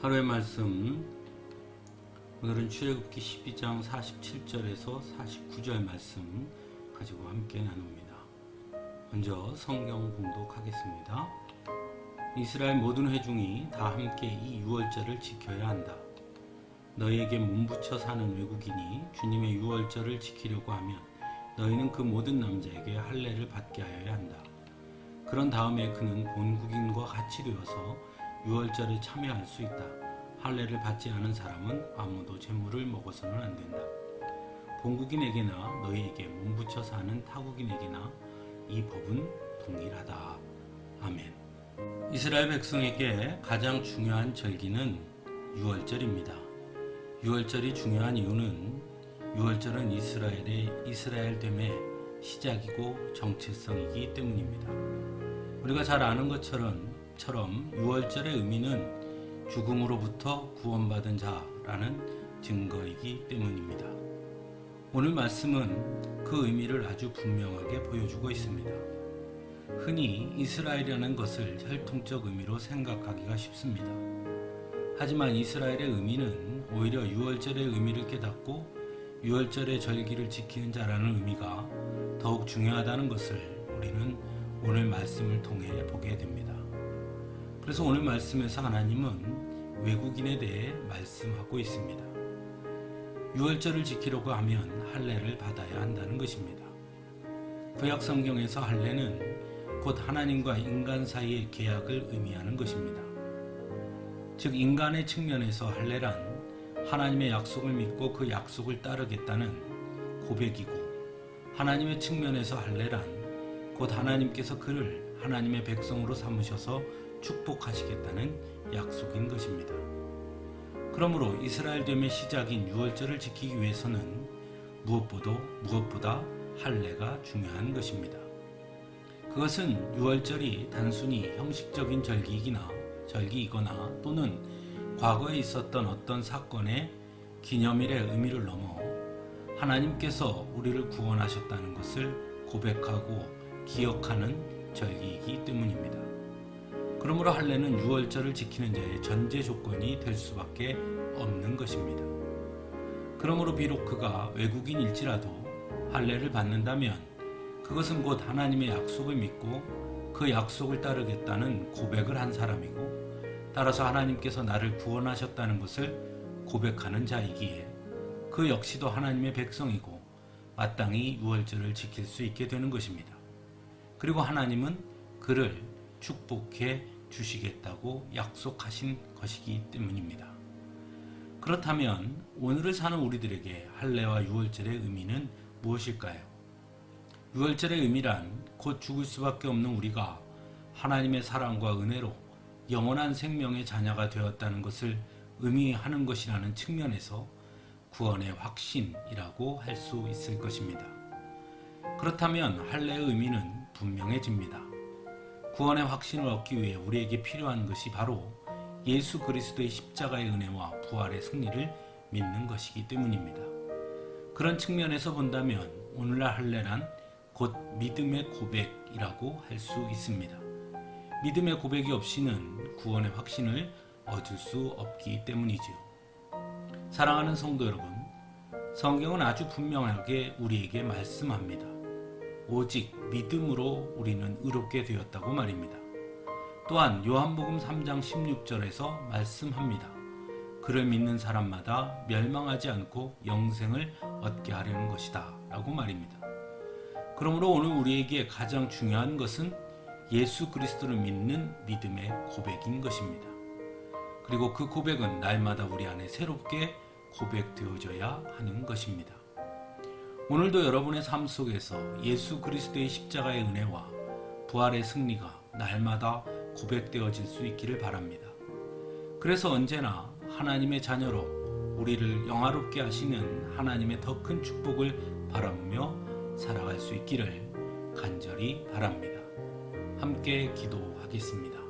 하루의 말씀, 오늘은 출애굽기 12장 47절에서 49절 말씀 가지고 함께 나눕니다. 먼저 성경 봉독하겠습니다. 이스라엘 모든 회중이 다 함께 이 유월절을 지켜야 한다. 너희에게 몸붙여 사는 외국인이 주님의 유월절을 지키려고 하면 너희는 그 모든 남자에게 할례를 받게 하여야 한다. 그런 다음에 그는 본국인과 같이 되어서 유월절에 참여할 수 있다. 할례를 받지 않은 사람은 아무도 제물을 먹어서는 안 된다. 본국인에게나 너희에게 몸붙여 사는 타국인에게나 이 법은 동일하다. 아멘. 이스라엘 백성에게 가장 중요한 절기는 유월절입니다. 유월절이 중요한 이유는 유월절은 이스라엘됨의 시작이고 정체성이기 때문입니다. 우리가 잘 아는 것처럼 유월절의 의미는 죽음으로부터 구원받은 자라는 증거이기 때문입니다. 오늘 말씀은 그 의미를 아주 분명하게 보여주고 있습니다. 흔히 이스라엘이라는 것을 혈통적 의미로 생각하기가 쉽습니다. 하지만 이스라엘의 의미는 오히려 유월절의 의미를 깨닫고 유월절의 절기를 지키는 자라는 의미가 더욱 중요하다는 것을 우리는 오늘 말씀을 통해 보게 됩니다. 그래서 오늘 말씀에서 하나님은 외국인에 대해 말씀하고 있습니다. 유월절을 지키려고 하면 할례를 받아야 한다는 것입니다. 구약 성경에서 할례는 곧 하나님과 인간 사이의 계약을 의미하는 것입니다. 즉 인간의 측면에서 할례란 하나님의 약속을 믿고 그 약속을 따르겠다는 고백이고, 하나님의 측면에서 할례란 곧 하나님께서 그를 하나님의 백성으로 삼으셔서 축복하시겠다는 약속인 것입니다. 그러므로 이스라엘됨의 시작인 유월절을 지키기 위해서는 무엇보다 할례가 중요한 것입니다. 그것은 유월절이 단순히 형식적인 절기이거나 또는 과거에 있었던 어떤 사건의 기념일의 의미를 넘어 하나님께서 우리를 구원하셨다는 것을 고백하고 기억하는 절기이기 때문입니다. 그러므로 할례는 유월절을 지키는 자의 전제 조건이 될 수밖에 없는 것입니다. 그러므로 비록 그가 외국인일지라도 할례를 받는다면 그것은 곧 하나님의 약속을 믿고 그 약속을 따르겠다는 고백을 한 사람이고, 따라서 하나님께서 나를 구원하셨다는 것을 고백하는 자이기에 그 역시도 하나님의 백성이고 마땅히 유월절을 지킬 수 있게 되는 것입니다. 그리고 하나님은 그를 축복해 주시겠다고 약속하신 것이기 때문입니다. 그렇다면 오늘을 사는 우리들에게 할례와 유월절의 의미는 무엇일까요? 유월절의 의미란 곧 죽을 수밖에 없는 우리가 하나님의 사랑과 은혜로 영원한 생명의 자녀가 되었다는 것을 의미하는 것이라는 측면에서 구원의 확신이라고 할 수 있을 것입니다. 그렇다면 할례의 의미는 분명해집니다. 구원의 확신을 얻기 위해 우리에게 필요한 것이 바로 예수 그리스도의 십자가의 은혜와 부활의 승리를 믿는 것이기 때문입니다. 그런 측면에서 본다면 오늘날 할례란 곧 믿음의 고백이라고 할 수 있습니다. 믿음의 고백이 없이는 구원의 확신을 얻을 수 없기 때문이지요. 사랑하는 성도 여러분, 성경은 아주 분명하게 우리에게 말씀합니다. 오직 믿음으로 우리는 의롭게 되었다고 말입니다. 또한 요한복음 3장 16절에서 말씀합니다. 그를 믿는 사람마다 멸망하지 않고 영생을 얻게 하려는 것이다 라고 말입니다. 그러므로 오늘 우리에게 가장 중요한 것은 예수 그리스도를 믿는 믿음의 고백인 것입니다. 그리고 그 고백은 날마다 우리 안에 새롭게 고백되어져야 하는 것입니다. 오늘도 여러분의 삶 속에서 예수 그리스도의 십자가의 은혜와 부활의 승리가 날마다 고백되어질 수 있기를 바랍니다. 그래서 언제나 하나님의 자녀로 우리를 영화롭게 하시는 하나님의 더 큰 축복을 바라보며 살아갈 수 있기를 간절히 바랍니다. 함께 기도하겠습니다.